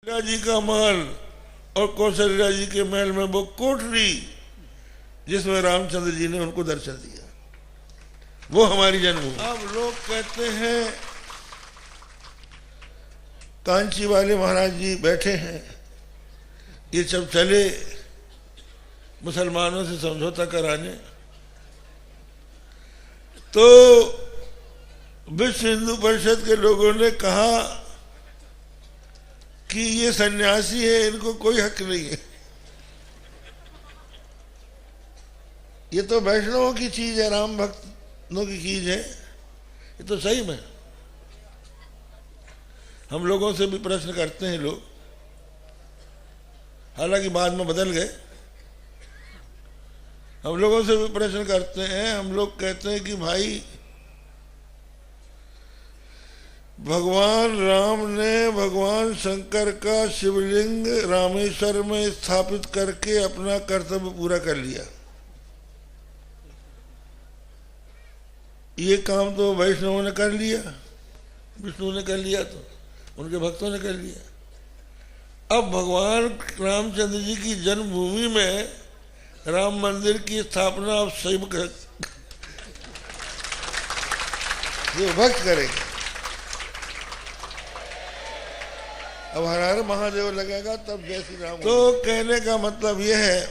कौशल्या जी का महल और कौशल्या जी के महल में वो कोठरी जिसमें रामचंद्र जी ने उनको दर्शन दिया, वो हमारी जन्मभूमि। अब लोग कहते हैं कांची वाले महाराज जी बैठे हैं, ये सब चले मुसलमानों से समझौता कराने, तो विश्व हिंदू परिषद के लोगों ने कहा कि ये सन्यासी है, इनको कोई हक नहीं है, ये तो वैष्णवों की चीज है, राम भक्तों की चीज है। ये तो सही में हम लोगों से भी प्रश्न करते हैं लोग, हालांकि बाद में बदल गए। हम लोगों से भी प्रश्न करते हैं, हम लोग कहते हैं कि भाई भगवान राम ने भगवान शंकर का शिवलिंग रामेश्वर में स्थापित करके अपना कर्तव्य पूरा कर लिया, ये काम तो वैष्णवों ने कर लिया, विष्णु ने कर लिया, तो उनके भक्तों ने कर लिया। अब भगवान रामचंद्र जी की जन्मभूमि में राम मंदिर की स्थापना अब शिव जो भक्त करेंगे, अब हर हर महादेव लगेगा तब जय श्री राम। तो कहने का मतलब यह है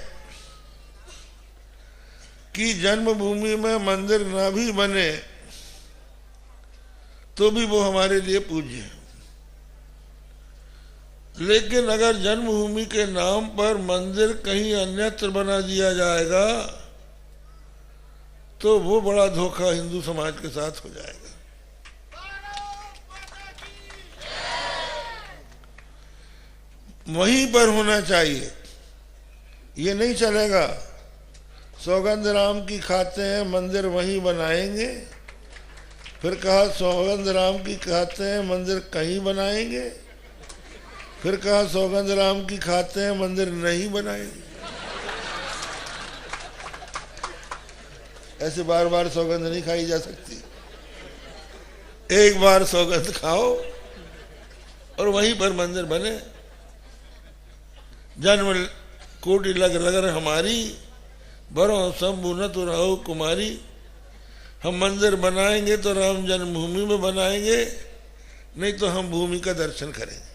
कि जन्मभूमि में मंदिर ना भी बने तो भी वो हमारे लिए पूज्य है, लेकिन अगर जन्मभूमि के नाम पर मंदिर कहीं अन्यत्र बना दिया जाएगा तो वो बड़ा धोखा हिंदू समाज के साथ हो जाएगा। वहीं पर होना चाहिए, ये नहीं चलेगा सौगंध राम की खाते हैं मंदिर वहीं बनाएंगे, फिर कहा सौगंध राम की खाते हैं मंदिर कहीं बनाएंगे, फिर कहा सौगंध राम की खाते हैं मंदिर नहीं बनाएंगे। ऐसे बार बार सौगंध नहीं खाई जा सकती, एक बार सौगंध खाओ और वहीं पर मंदिर बने। जन्म कोटि लग रगर हमारी, बरो शंभु न तो रहो कुमारी। हम मंदिर बनाएंगे तो राम जन्मभूमि में बनाएंगे, नहीं तो हम भूमि का दर्शन करेंगे।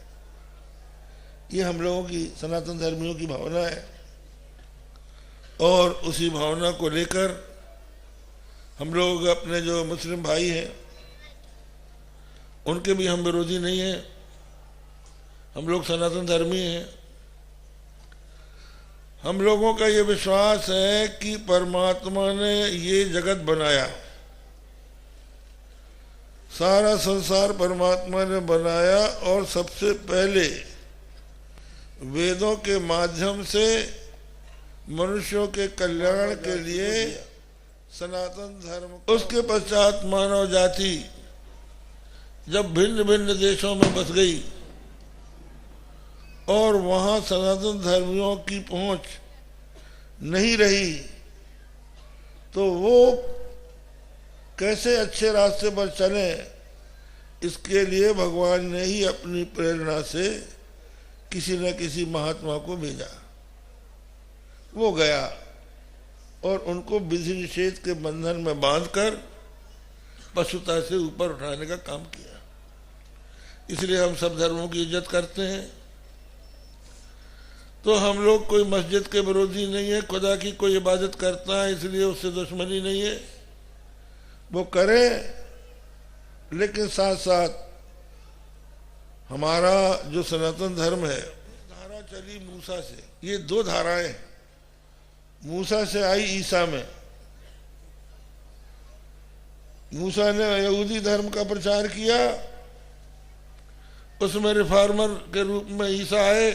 ये हम लोगों की सनातन धर्मियों की भावना है, और उसी भावना को लेकर हम लोग अपने जो मुस्लिम भाई हैं उनके भी हम विरोधी नहीं हैं, हम लोग सनातन धर्मी हैं। हम लोगों का ये विश्वास है कि परमात्मा ने ये जगत बनाया, सारा संसार परमात्मा ने बनाया, और सबसे पहले वेदों के माध्यम से मनुष्यों के कल्याण के लिए सनातन धर्म, उसके पश्चात मानव जाति जब भिन्न भिन्न देशों में बस गई और वहां सनातन धर्मियों की पहुंच नहीं रही, तो वो कैसे अच्छे रास्ते पर चले, इसके लिए भगवान ने ही अपनी प्रेरणा से किसी न किसी महात्मा को भेजा। वो गया और उनको विधि निषेध के बंधन में बांधकर पशुता से ऊपर उठाने का काम किया। इसलिए हम सब धर्मों की इज्जत करते हैं। तो हम लोग कोई मस्जिद के विरोधी नहीं है, खुदा की कोई इबादत करता है इसलिए उससे दुश्मनी नहीं है, वो करे, लेकिन साथ साथ हमारा जो सनातन धर्म है, धारा चली मूसा से, ये दो धाराएं, मूसा से आई ईसा में। मूसा ने यहूदी धर्म का प्रचार किया, उसमें रिफॉर्मर के रूप में ईसा आए,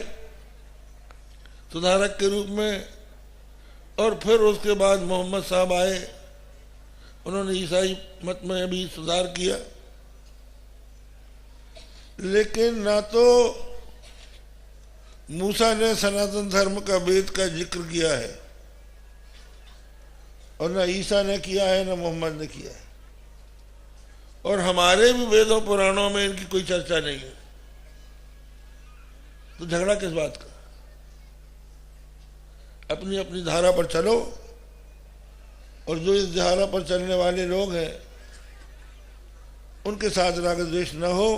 सुधारक के रूप में, और फिर उसके बाद मोहम्मद साहब आए, उन्होंने ईसाई मत में भी सुधार किया। लेकिन ना तो मूसा ने सनातन धर्म का वेद का जिक्र किया है, और ना ईसा ने किया है, ना मोहम्मद ने किया है, और हमारे भी वेदों पुराणों में इनकी कोई चर्चा नहीं है। तो झगड़ा किस बात का? अपनी अपनी धारा पर चलो, और जो इस धारा पर चलने वाले लोग हैं उनके साथ राग द्वेष न हो।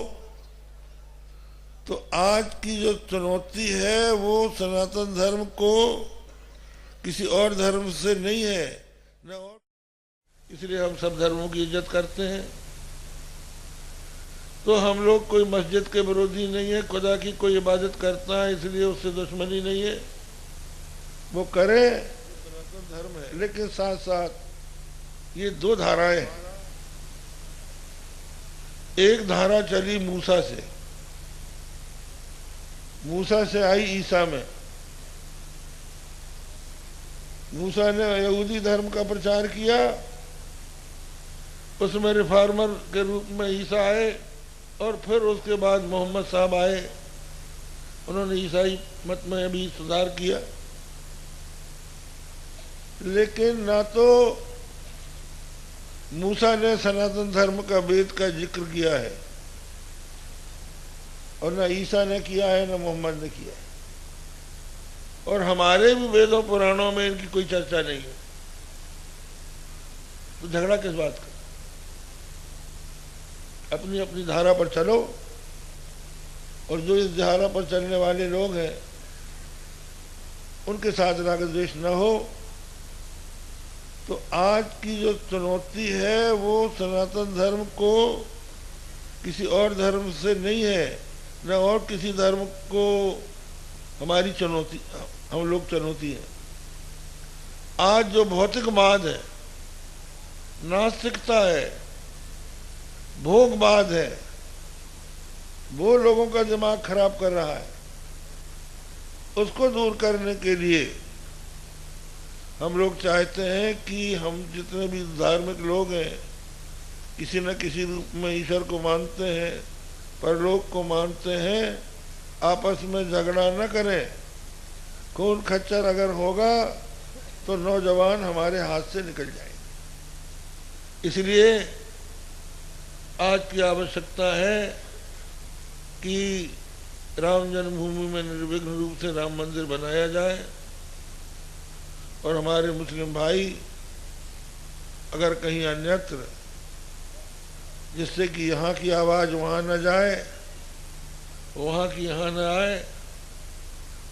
तो आज की जो चुनौती है वो सनातन धर्म को किसी और धर्म से नहीं है, न और। इसलिए हम सब धर्मों की इज्जत करते हैं। तो हम लोग कोई मस्जिद के विरोधी नहीं है, खुदा की कोई इबादत करता है इसलिए उससे दुश्मनी नहीं है, वो करे, सनातन धर्म है। लेकिन साथ साथ ये दो धाराएं, एक धारा चली मूसा से आई ईसा में। मूसा ने यहूदी धर्म का प्रचार किया, उसमें रिफॉर्मर के रूप में ईसा आए, और फिर उसके बाद मोहम्मद साहब आए, उन्होंने ईसाई मत में भी सुधार किया। लेकिन ना तो मूसा ने सनातन धर्म का वेद का जिक्र किया है, और ना ईसा ने किया है, ना मोहम्मद ने किया है, और हमारे भी वेदों पुराणों में इनकी कोई चर्चा नहीं है। तो झगड़ा किस बात का? अपनी अपनी धारा पर चलो, और जो इस धारा पर चलने वाले लोग हैं उनके साथ राग द्वेष न हो। तो आज की जो चुनौती है वो सनातन धर्म को किसी और धर्म से नहीं है, न और किसी धर्म को हमारी चुनौती, हम लोग चुनौती है। आज जो भौतिकवाद है, नास्तिकता है, भोगवाद है, वो लोगों का दिमाग खराब कर रहा है। उसको दूर करने के लिए हम लोग चाहते हैं कि हम जितने भी धार्मिक लोग हैं, किसी न किसी रूप में ईश्वर को मानते हैं, परलोक को मानते हैं, आपस में झगड़ा न करें। खून खच्चर अगर होगा तो नौजवान हमारे हाथ से निकल जाएंगे। इसलिए आज की आवश्यकता है कि राम जन्मभूमि में निर्विघ्न रूप से राम मंदिर बनाया जाए, और हमारे मुस्लिम भाई अगर कहीं अन्यत्र, जिससे कि यहाँ की आवाज़ वहाँ न जाए, वहाँ की यहाँ न आए,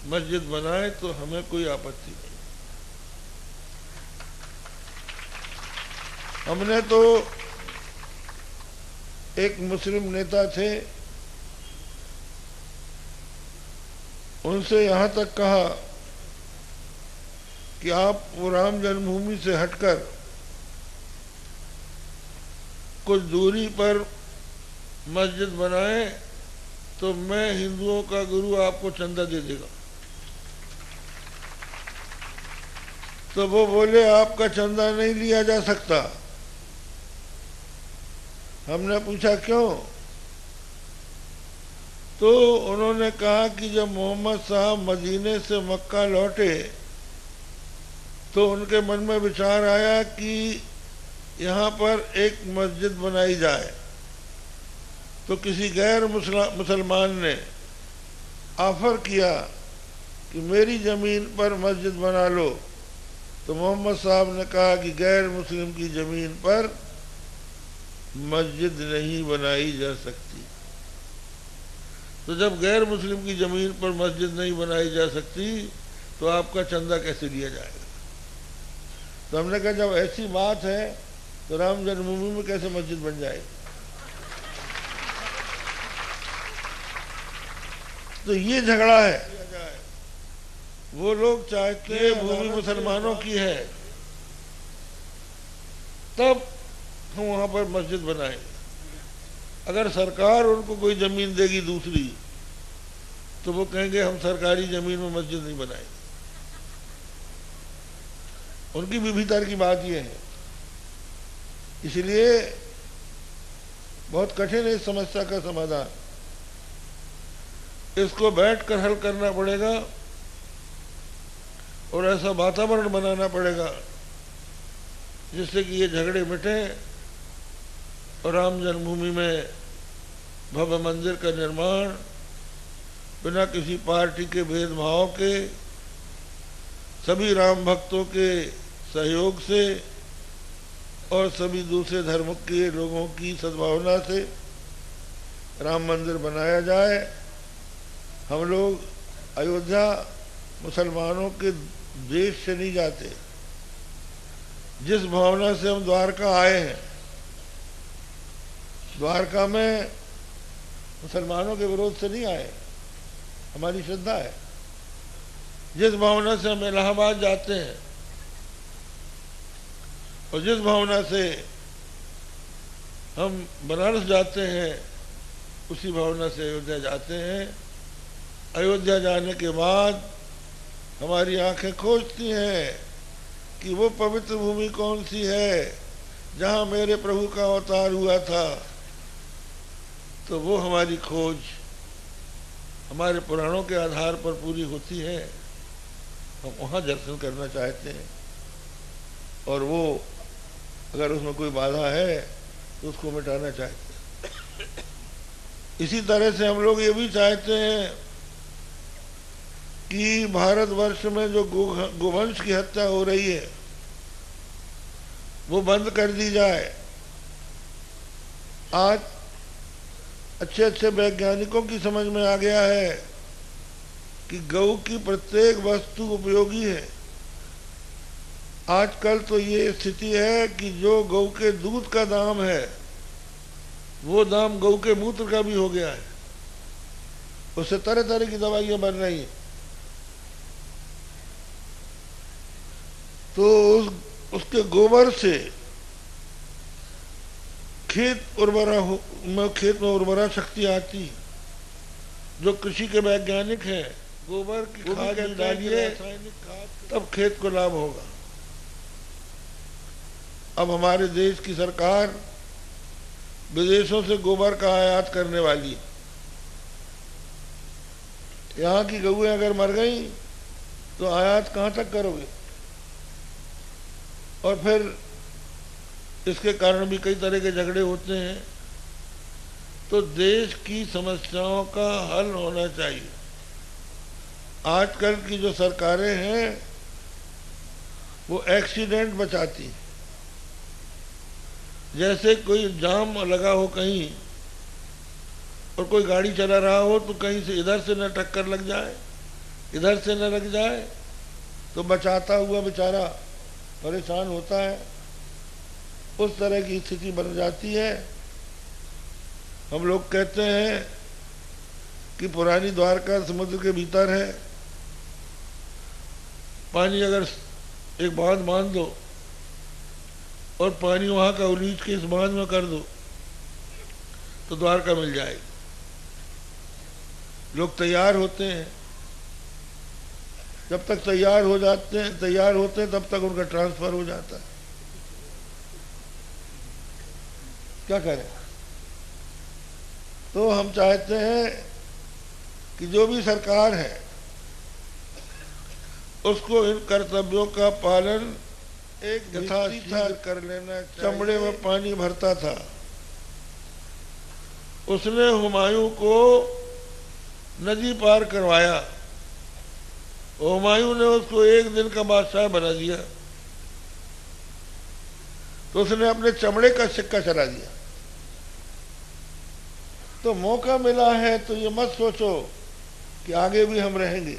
मस्जिद बनाए तो हमें कोई आपत्ति नहीं। हमने तो एक मुस्लिम नेता थे, उनसे यहाँ तक कहा कि आप वो राम जन्मभूमि से हटकर कुछ दूरी पर मस्जिद बनाए तो मैं हिंदुओं का गुरु आपको चंदा दे देगा। तो वो बोले आपका चंदा नहीं लिया जा सकता। हमने पूछा क्यों? तो उन्होंने कहा कि जब मोहम्मद साहब मदीने से मक्का लौटे तो उनके मन में विचार आया कि यहाँ पर एक मस्जिद बनाई जाए। तो किसी गैर मुसलमान ने ऑफर किया कि मेरी ज़मीन पर मस्जिद बना लो। तो मोहम्मद साहब ने कहा कि गैर मुस्लिम की ज़मीन पर मस्जिद नहीं बनाई जा सकती। तो जब गैर मुस्लिम की ज़मीन पर मस्जिद नहीं बनाई जा सकती तो आपका चंदा कैसे लिया जाएगा? तो हमने कहा जब ऐसी बात है तो राम जन्मभूमि में कैसे मस्जिद बन जाएगी? तो ये झगड़ा है। वो लोग चाहते हैं भूमि मुसलमानों की है, तब हम वहां पर मस्जिद बनाएंगे। अगर सरकार उनको कोई जमीन देगी दूसरी तो वो कहेंगे हम सरकारी जमीन में मस्जिद नहीं बनाएंगे। उनकी विभितर की बात यह है। इसलिए बहुत कठिन है इस समस्या का समाधान। इसको बैठकर हल करना पड़ेगा और ऐसा वातावरण बनाना पड़ेगा जिससे कि ये झगड़े मिटे और राम जन्मभूमि में भव्य मंदिर का निर्माण बिना किसी पार्टी के भेदभाव के, सभी राम भक्तों के सहयोग से और सभी दूसरे धर्म के लोगों की सद्भावना से राम मंदिर बनाया जाए। हम लोग अयोध्या मुसलमानों के देश से नहीं जाते। जिस भावना से हम द्वारका आए हैं, द्वारका में मुसलमानों के विरोध से नहीं आए, हमारी श्रद्धा है। जिस भावना से हम इलाहाबाद जाते हैं और जिस भावना से हम बनारस जाते हैं, उसी भावना से अयोध्या जाते हैं। अयोध्या जाने के बाद हमारी आंखें खोजती हैं कि वो पवित्र भूमि कौन सी है जहाँ मेरे प्रभु का अवतार हुआ था। तो वो हमारी खोज हमारे पुराणों के आधार पर पूरी होती है। हम वहाँ दर्शन करना चाहते हैं और वो अगर उसमें कोई बाधा है तो उसको मिटाना चाहते हैं। इसी तरह से हम लोग ये भी चाहते हैं कि भारतवर्ष में जो गोवंश की हत्या हो रही है वो बंद कर दी जाए। आज अच्छे अच्छे वैज्ञानिकों की समझ में आ गया है कि गौ की प्रत्येक वस्तु उपयोगी है। आजकल तो ये स्थिति है कि जो गौ के दूध का दाम है वो दाम गौ के मूत्र का भी हो गया है। उससे तरह तरह की दवाइयां बन रही हैं। तो उसके गोबर से खेत में उर्वरा शक्ति आती। जो कृषि के वैज्ञानिक हैं, गोबर की खाद डालिए तब खेत को लाभ होगा। अब हमारे देश की सरकार विदेशों से गोबर का आयात करने वाली है। यहाँ की गऊएं अगर मर गई तो आयात कहाँ तक करोगे? और फिर इसके कारण भी कई तरह के झगड़े होते हैं। तो देश की समस्याओं का हल होना चाहिए। आजकल की जो सरकारें हैं वो एक्सीडेंट बचाती हैं। जैसे कोई जाम लगा हो कहीं और कोई गाड़ी चला रहा हो तो कहीं से इधर से न टक्कर लग जाए, इधर से न लग जाए, तो बचाता हुआ बेचारा परेशान होता है। उस तरह की स्थिति बन जाती है। हम लोग कहते हैं कि पुरानी द्वारका समुद्र के भीतर है। पानी अगर एक बांध बांध दो और पानी वहां का उलीच के इस बांध में कर दो तो द्वारका मिल जाएगी। लोग तैयार होते हैं, जब तक तैयार होते हैं तब तक उनका ट्रांसफर हो जाता है। क्या करें? तो हम चाहते हैं कि जो भी सरकार है उसको इन कर्तव्यों का पालन एक यथाशीघ्र कर लेना चाहिए। चमड़े में पानी भरता था, उसने हुमायूं को नदी पार करवाया। हुमायूं ने उसको एक दिन का बादशाह बना दिया तो उसने अपने चमड़े का सिक्का चला दिया। तो मौका मिला है तो ये मत सोचो कि आगे भी हम रहेंगे।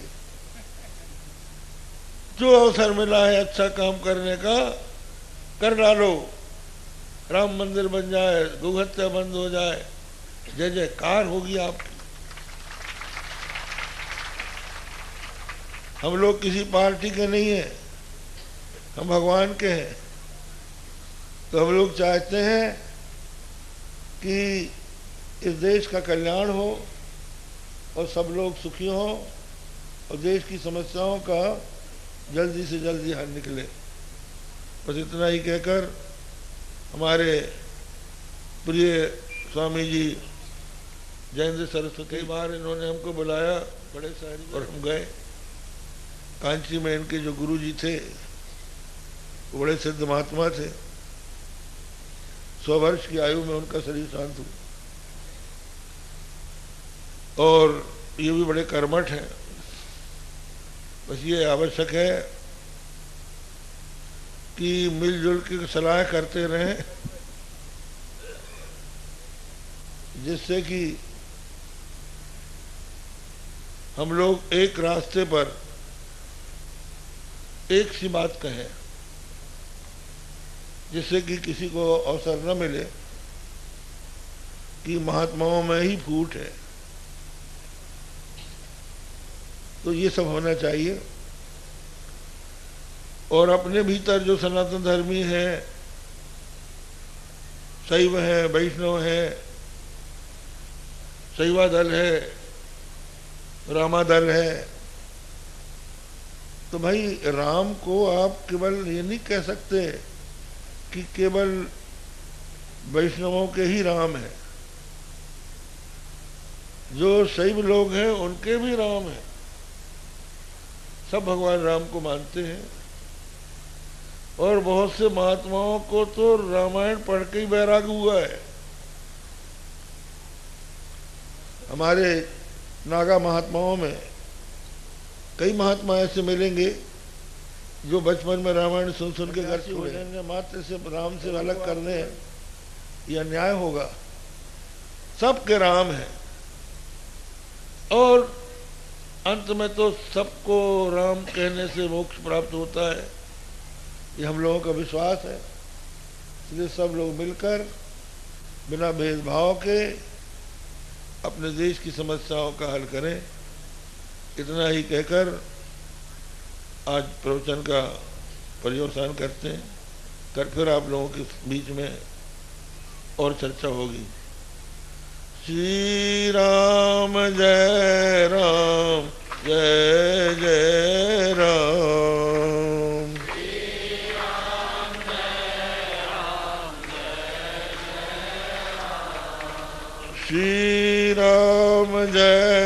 जो अवसर मिला है अच्छा काम करने का कर डालो। राम मंदिर बन जाए, गौ हत्या बंद हो जाए, जय जयकार होगी आपकी। हम लोग किसी पार्टी के नहीं हैं, हम भगवान के हैं। तो हम लोग चाहते हैं कि इस देश का कल्याण हो और सब लोग सुखी हों और देश की समस्याओं का जल्दी से जल्दी हल निकले। बस इतना ही कहकर हमारे प्रिय स्वामी जी जयेंद्र सरस्वती, कई बार इन्होंने हमको बुलाया बड़े सारी और हम गए। कांची में इनके जो गुरु जी थे वो बड़े सिद्ध महात्मा थे। 100 वर्ष की आयु में उनका शरीर शांत हुआ और ये भी बड़े कर्मठ हैं। बस ये आवश्यक है कि मिलजुल के सलाह करते रहें, जिससे कि हम लोग एक रास्ते पर एक सी बात कहें, जिससे कि किसी को अवसर न मिले कि महात्माओं में ही फूट है। तो ये सब होना चाहिए। और अपने भीतर जो सनातन धर्मी है, शैव है, वैष्णव है, शैवा दल है, रामा दल है, तो भाई राम को आप केवल ये नहीं कह सकते कि केवल वैष्णवों के ही राम है। जो शैव लोग हैं उनके भी राम है, सब भगवान राम को मानते हैं। और बहुत से महात्माओं को तो रामायण पढ़ के ही वैराग हुआ है। हमारे नागा महात्माओं में कई महात्मा ऐसे मिलेंगे जो बचपन में रामायण सुन सुन के घर से मात्र से राम से अलग करने ये अन्याय होगा। सबके राम है और अंत में तो सबको राम कहने से मोक्ष प्राप्त होता है, ये हम लोगों का विश्वास है। इसलिए सब लोग मिलकर बिना भेदभाव के अपने देश की समस्याओं का हल करें। इतना ही कहकर आज प्रवचन का पर्यवसान करते हैं। कर फिर आप लोगों के बीच में और चर्चा होगी। श्री राम जय राम जय जय राम। श्री राम जय राम जय जय राम। श्री राम जय